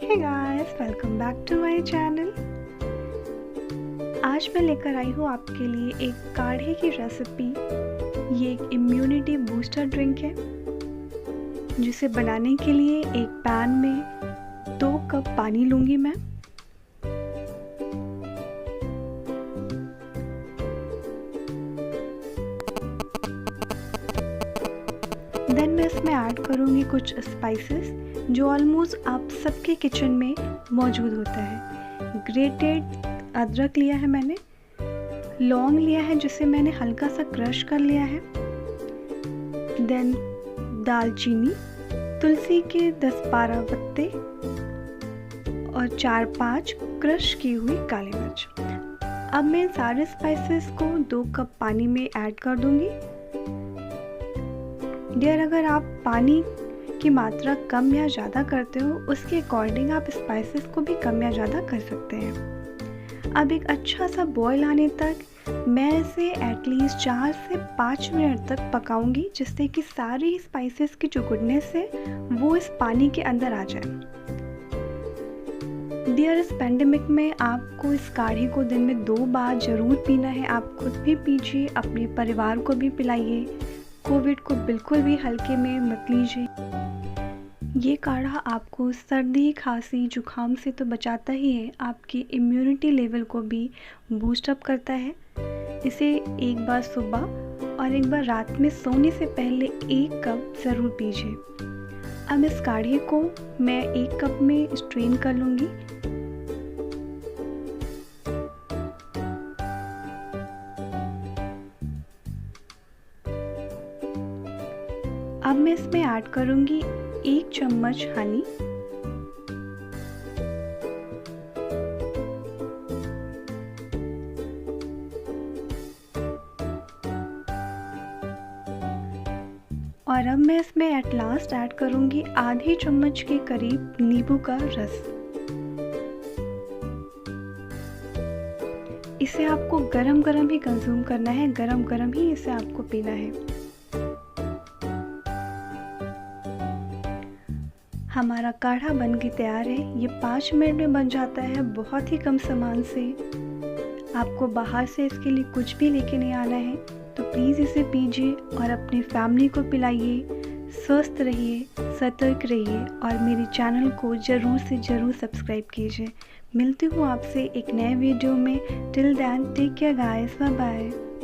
Hey guys, welcome back to my channel. आज मैं लेकर आई हूँ आपके लिए एक काढ़े की रेसिपी। ये एक इम्यूनिटी बूस्टर ड्रिंक है, जिसे बनाने के लिए एक पैन में 2 कप पानी लूँगी मैं। देन मैं इसमें ऐड करूँगी कुछ स्पाइसेस जो ऑलमोस्ट आप सबके किचन में मौजूद होता है। ग्रेटेड अदरक लिया है मैंने, लौंग लिया है जिसे मैंने हल्का सा क्रश कर लिया है। देन दालचीनी, तुलसी के 10-12 पत्ते और 4-5 क्रश की हुई काली मिर्च। अब मैं इन सारे स्पाइसेस को 2 कप पानी में ऐड कर दूंगी। डियर, अगर आप पानी की मात्रा कम या ज़्यादा करते हो, उसके अकॉर्डिंग आप स्पाइसेस को भी कम या ज़्यादा कर सकते हैं। अब एक अच्छा सा बॉयल आने तक मैं इसे एटलीस्ट 4 से 5 मिनट तक पकाऊंगी, जिससे कि सारी स्पाइसेस की जो गुडनेस है वो इस पानी के अंदर आ जाए। डियर, इस पेंडेमिक में आपको इस काढ़े को दिन में 2 बार ज़रूर पीना है। आप खुद भी पीजिए, अपने परिवार को भी पिलाइए। कोविड को बिल्कुल भी हल्के में मत लीजिए। ये काढ़ा आपको सर्दी, खांसी, जुकाम से तो बचाता ही है, आपकी इम्यूनिटी लेवल को भी बूस्ट अप करता है। इसे एक बार सुबह और एक बार रात में सोने से पहले 1 कप ज़रूर पीजिए। अब इस काढ़े को मैं 1 कप में स्ट्रेन कर लूँगी। अब मैं इसमें ऐड करूँगी 1 चम्मच हनी, और अब मैं इसमें एट लास्ट ऐड करूँगी आधे चम्मच के करीब नींबू का रस। इसे आपको गरम गरम ही कंज्यूम करना है, गरम गरम ही इसे आपको पीना है। हमारा काढ़ा बन के तैयार है। ये 5 मिनट में बन जाता है, बहुत ही कम सामान से। आपको बाहर से इसके लिए कुछ भी लेके नहीं आना है, तो प्लीज़ इसे पीजिए और अपनी फैमिली को पिलाइए। स्वस्थ रहिए, सतर्क रहिए और मेरे चैनल को ज़रूर से ज़रूर सब्सक्राइब कीजिए। मिलती हूँ आपसे एक नए वीडियो में। Till then take care guys, bye bye.